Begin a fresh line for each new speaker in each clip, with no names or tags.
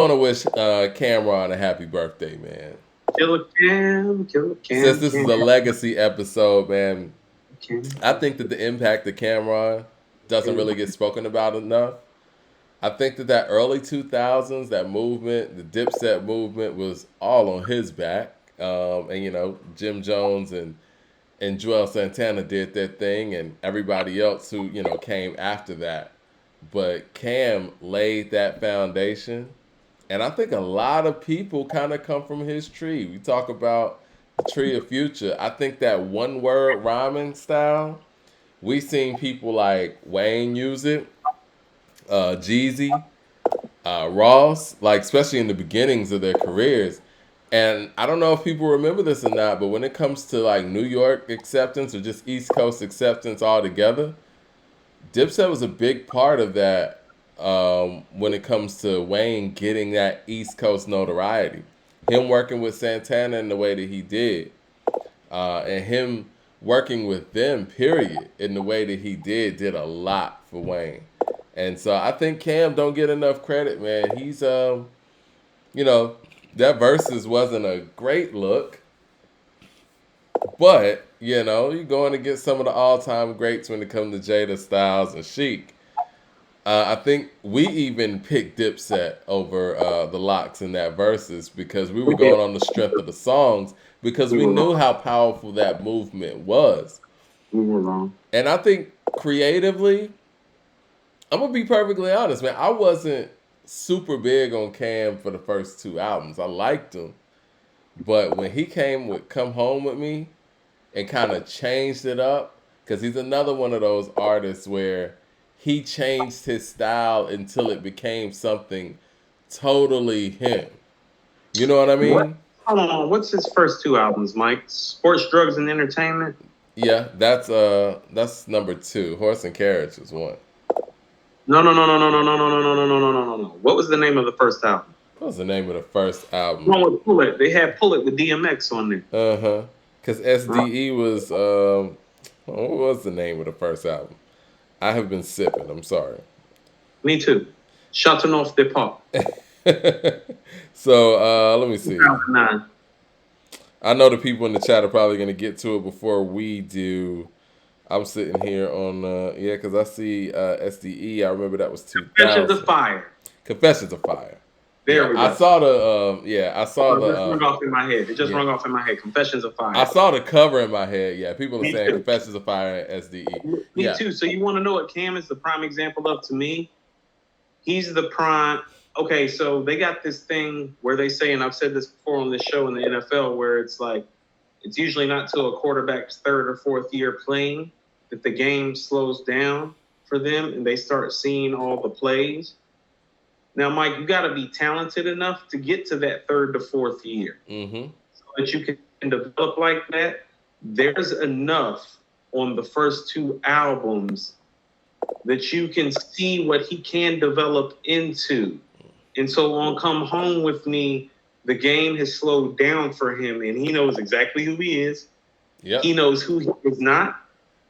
want to wish Cameron a happy birthday, man.
Killer
Since
Cam,
this is
Cam,
a legacy episode, man,
Cam,
I think that the impact of Cameron doesn't
Cam.
really get spoken about enough. I think that early 2000s, that movement, the Dipset movement, was all on his back. And Jim Jones and Joel Santana did their thing, and everybody else who came after that. But Cam laid that foundation, and I think a lot of people kind of come from his tree. We talk about the tree of future. I think that one word rhyming style, we seen people like Wayne use it, Jeezy, Ross, like especially in the beginnings of their careers. And I don't know if people remember this or not, but when it comes to like New York acceptance or just East Coast acceptance altogether, Dipset was a big part of that when it comes to Wayne getting that East Coast notoriety. Him working with Santana in the way that he did, and him working with them, period, in the way that he did a lot for Wayne. And so I think Cam don't get enough credit, man. He's you know, that versus wasn't a great look, but you're going to get some of the all-time greats when it comes to Jada, Styles, and Chic. I think we even picked Dipset over the Lox in that versus because we were
We did.
going on the strength of the songs because
We
we
were
knew
wrong.
how powerful that movement was.
We were wrong.
And I think creatively, I'm gonna be perfectly honest, man. I wasn't super big on Cam for the first two albums. I liked him, but when he came with "Come Home with Me" and kind of changed it up, because he's another one of those artists where he changed his style until it became something totally him. You know what I
What?
mean?
Hold on. What's his first two albums, Mike? Sports, Drugs, and Entertainment.
Yeah, that's number two. Horse and Carriage was one.
No, no, no, no, no, no, no, no, no, no, no, no, no, no, no, no. What was the name of the first album?
What was the name of the first album?
One with Pull It. They had Pull It with DMX on there.
Uh-huh. Because
Uh,
SDE was what was the name of the first album? I have been sipping. I'm sorry.
Me too. Shutting off the pop.
So let me see.
2009.
I know the people in the chat are probably gonna get to it before we do. I'm sitting here on yeah, because I see SDE. I remember that was
Confessions of
2000.
Fire.
Confessions of Fire. Yeah,
There we
I
go.
saw the I saw
Oh,
the
it just rung off in my head. It just
yeah,
rung off in my head. Confessions of
I
Fire.
saw the cover in my head. Yeah, people are
Me
saying
too.
Confessions of Fire and SDE.
Me
Yeah,
too. So you want to know what Cam is the prime example of to me? He's the prime. Okay, so they got this thing where they say, and I've said this before on this show in the NFL, where it's like it's usually not till a quarterback's third or fourth year playing that the game slows down for them and they start seeing all the plays. Now, Mike, you got to be talented enough to get to that third to fourth year
mm-hmm.
so that you can develop like that. There's enough on the first two albums that you can see what he can develop into. And so on Come Home with Me, the game has slowed down for him and he knows exactly who he is. He
Yep.
knows who he is not,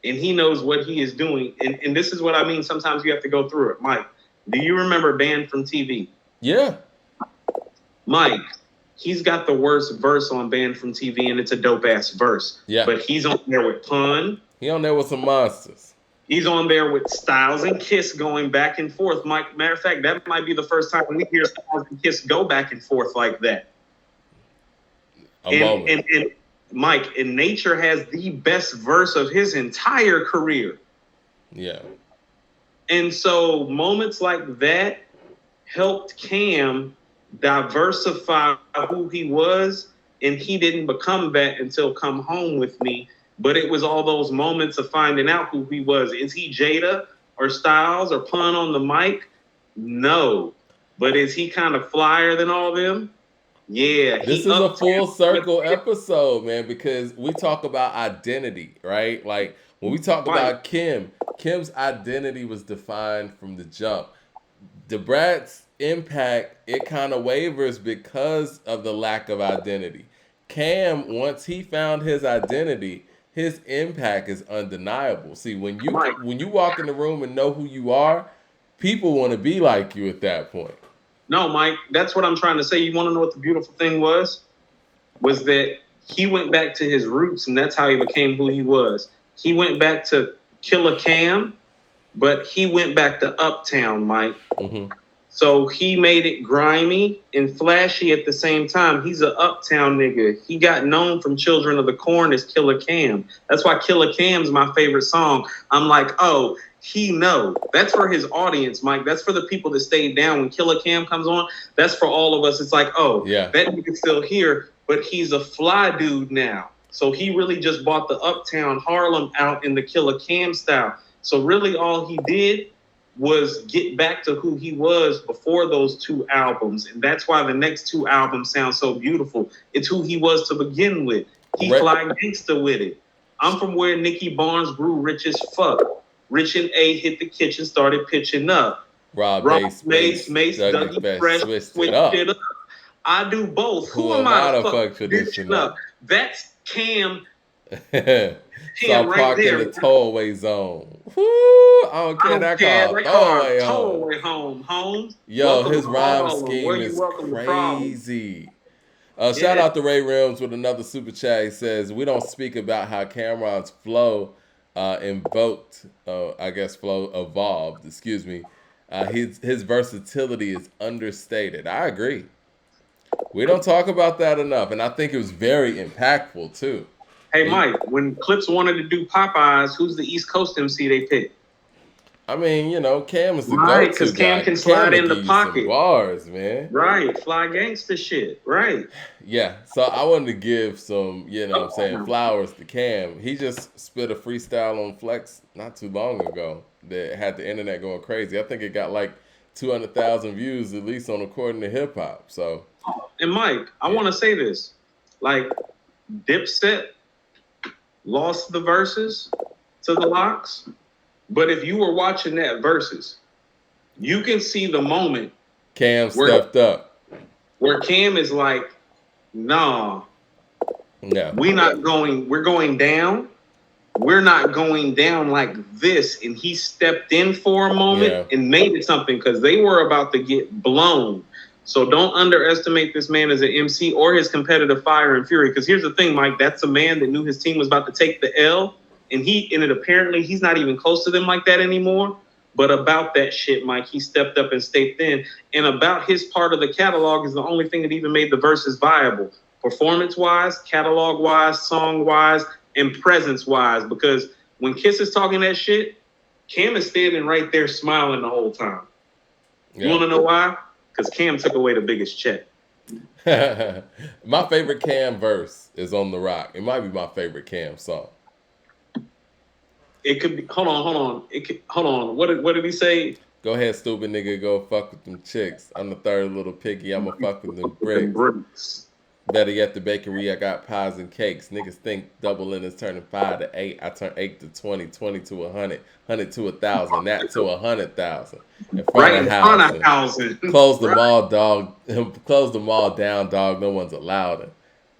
and he knows what he is doing. And this is what I mean. Sometimes you have to go through it. Mike, do you remember Banned from TV?
Yeah.
Mike, he's got the worst verse on Banned from TV, and it's a dope ass verse.
Yeah.
But he's on there with Pun.
He on there with some monsters.
He's on there with Styles and Kiss going back and forth. Mike, matter of fact, that might be the first time we hear Styles and Kiss go back and forth like that.
A
And
moment.
and Mike, and Nature has the best verse of his entire career.
Yeah.
And so moments like that helped Cam diversify who he was, and he didn't become that until Come Home with Me. But it was all those moments of finding out who he was. Is he Jada or Styles or Pun on the mic? No. But is he kind of flyer than all them? Yeah.
This
He
is a
up
full circle episode, man, because we talk about identity, right? Like when we talk
Mike.
about Kim's identity was defined from the jump. DeBrat's impact, it kind of wavers because of the lack of identity. Cam, once he found his identity, his impact is undeniable. See,
Mike.
when you walk in the room and know who you are, people want to be like you at that point.
No, Mike, that's what I'm trying to say. You want to know what the beautiful thing was? Was that he went back to his roots, and that's how he became who he was. He went back to Killer Cam, but he went back to Uptown, Mike.
Mm-hmm.
So he made it grimy and flashy at the same time. He's an uptown nigga. He got known from Children of the Corn as Killer Cam. That's why Killer Cam's my favorite song. I'm like, oh, he know. That's for his audience, Mike. That's for the people that stayed down when Killer Cam comes on. That's for all of us. It's like, oh,
yeah,
that nigga's still here, but he's a fly dude now. So he really just bought the Uptown Harlem out in the Killer Cam style. So really all he did was get back to who he was before those two albums. And that's why the next two albums sound so beautiful. It's who he was to begin with. He fly gangster with it. I'm from where Nicky Barnes grew rich as fuck. Rich and A hit the kitchen, started pitching up.
Rob
Mace, Dougie Fresh, switched it up. I do both. Who am I to fuck tradition up? That's Cam.
So I'm parking in the towaway zone. Woo! I don't care that car.
Towaway home. Homes.
Yo, his rhyme scheme is crazy. Shout out to Ray Rims with another super chat. He says, we don't speak about how Cameron's flow evolved. Excuse me. His versatility is understated. I agree. We don't talk about that enough. And I think it was very impactful, too.
Hey, Mike, when Clips wanted to do Popeyes, who's the East Coast MC they picked?
I mean, Cam is the go-to guy.
Because Cam can slide in the pocket.
Bars, man.
Right, fly gangster shit. Right.
Yeah, so I wanted to give some, flowers to Cam. He just spit a freestyle on Flex not too long ago that had the internet going crazy. I think it got like 200,000 views, at least on According to Hip Hop. So.
And Mike, I want to say this. Like, Dipset lost the verses to the Lox, but if you were watching that verses, you can see the moment
Cam stepped up,
where Cam is like, "Nah, we're going down. We're not going down like this." And he stepped in for a moment and made it something because they were about to get blown. So don't underestimate this man as an MC or his competitive fire and fury. Because here's the thing, Mike, that's a man that knew his team was about to take the L. And apparently he's not even close to them like that anymore. But about that shit, Mike, he stepped up and stayed thin. And about his part of the catalog is the only thing that even made the verses viable. Performance-wise, catalog-wise, song-wise, and presence-wise. Because when Kiss is talking that shit, Cam is standing right there smiling the whole time. You want to know why? Because Cam took away the biggest check.
My favorite Cam verse is on The Rock. It might be my favorite Cam song.
It could be. Hold on. Hold on. What did he say?
Go ahead, stupid nigga. Go fuck with them chicks. I'm the third little piggy. I'ma fuck with them bricks. Better yet, the bakery. I got pies and cakes. Niggas think doubling is turning 5 to 8. I turn 8 to 20, 20 to 100, 100 to 1,000, that to 100,000. In front of housing. Close the mall, dog. Close the mall down, dog. No one's allowed.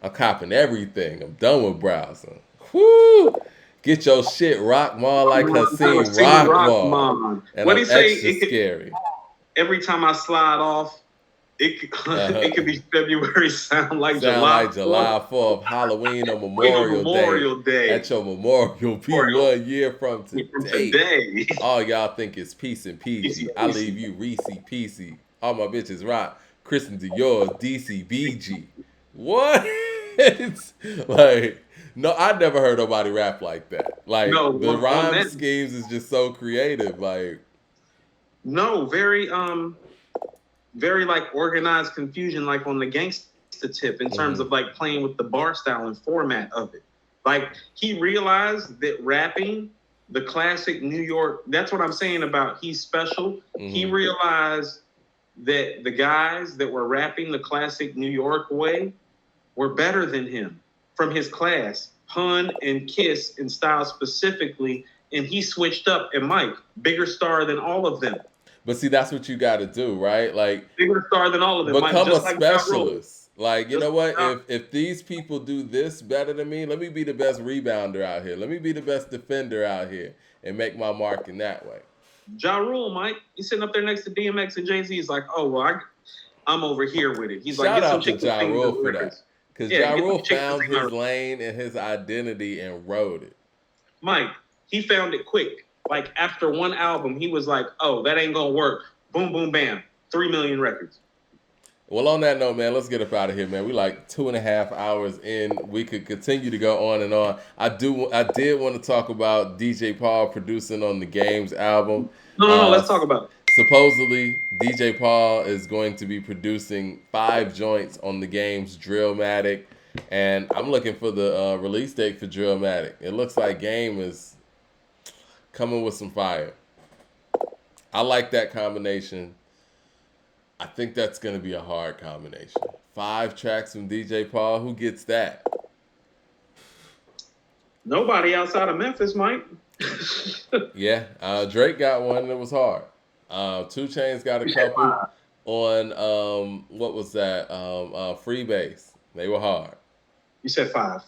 I'm copping everything. I'm done with browsing. Whoo! Get your shit rock mall like Hakeem rock mall. And what do you say? Scary.
Every time I slide off, it could be February, sound like July
4th, Halloween or Memorial Day. At your memorial, be 1 year from today. All y'all think is peace and peasy. I leave you Reese Peasy. All my bitches rock. Kristen Dior, DCBG. What? Like, no, I never heard nobody rap like that. Like, the rhyme schemes is just so creative. Like,
no, very like organized confusion, like on the gangsta tip in terms of like playing with the bar style and format of it. Like he realized that rapping the classic New York, that's what I'm saying about he's special. He realized that the guys that were rapping the classic New York way were better than him from his class, Pun and Kiss in style specifically. And he switched up, and Mike, bigger star than all of them.
But see, that's what you got to do, right? Like,
bigger star than all of them.
Become a specialist. Like, you know what? If these people do this better than me, let me be the best rebounder out here. Let me be the best defender out here and make my mark in that way.
Ja Rule, Mike, he's sitting up there next to DMX and Jay-Z. He's like, oh, well, I'm over here with it. He's like,
Shout
get some
out to
chicken
Ja
singing
Rule for that.
records.
Because
Yeah,
Ja
get some
Rule
chicken
found
singing.
his lane and his identity and rode it.
Mike, he found it quick. Like after one album, he was like, oh, that ain't gonna work. Boom, boom, bam. 3 million records.
Well, on that note, man, let's get up out of here, man. We like 2.5 hours in. We could continue to go on and on. I did want to talk about DJ Paul producing on the Games album.
No, let's talk about it.
Supposedly, DJ Paul is going to be producing 5 joints on the Games Drillmatic, and I'm looking for the release date for Drillmatic. It looks like Game is coming with some fire. I like that combination. I think that's going to be a hard combination. 5 tracks from DJ Paul. Who gets that?
Nobody outside of Memphis, Mike.
Yeah, Drake got one that was hard. 2 Chainz got a couple on what was that? Freebase. They were hard.
You said 5.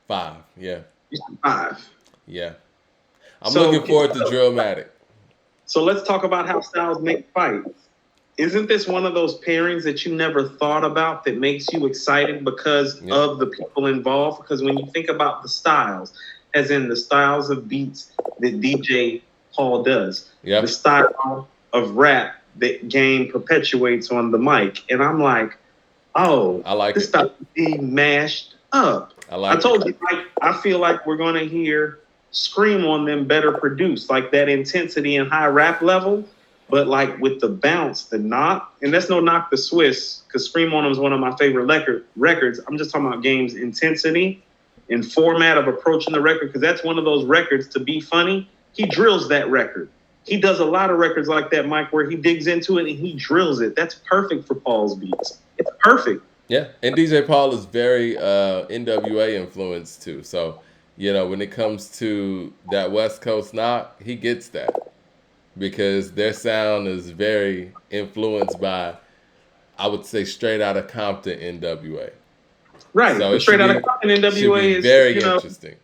5, yeah.
You said 5.
Yeah. I'm looking forward to Drillmatic.
So let's talk about how styles make fights. Isn't this one of those pairings that you never thought about that makes you excited because of the people involved? Because when you think about the styles, as in the styles of beats that DJ Paul does, the style of rap that Game perpetuates on the mic, and I'm like, oh,
I like
this stuff be mashed up. I told you, Mike, I feel like we're gonna hear Scream on them better produced, like that intensity and high rap level. But like with the bounce, the knock, and that's no knock the Swiss, because Scream on them is one of my favorite records. I'm just talking about Game's intensity and format of approaching the record, because that's one of those records to be funny. He drills that record. He does a lot of records like that, Mike, where he digs into it and he drills it. That's perfect for Paul's beats. It's perfect.
Yeah, and DJ Paul is very NWA influenced too. So, you know, when it comes to that West Coast knock, he gets that. Because their sound is very influenced by, I would say, straight out of Compton NWA.
Right. So straight out of Compton NWA is
very interesting.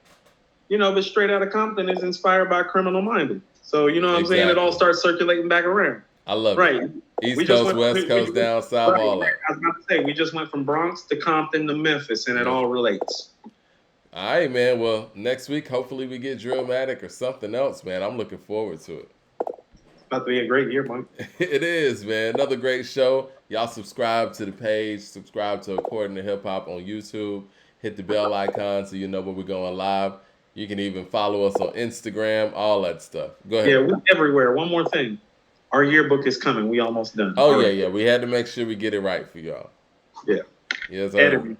You know, but straight out of Compton is inspired by Criminal Minded. So you know what I'm saying? It all starts circulating back around.
I love it. East Coast, West Coast, down south, all that.
I was about to say, we just went from Bronx to Compton to Memphis, and it all relates.
All right, man. Well, next week, hopefully we get Drillmatic or something else, man. I'm looking forward to it.
About to be a great year, Mike.
It is, man. Another great show. Y'all subscribe to the page. Subscribe to According to Hip Hop on YouTube. Hit the bell icon so you know when we're going live. You can even follow us on Instagram, all that stuff. Go ahead.
Yeah, we're everywhere. One more thing. Our yearbook is coming. We almost done.
Oh, yeah. We had to make sure we get it right for y'all.
Yeah.
Yes, sir.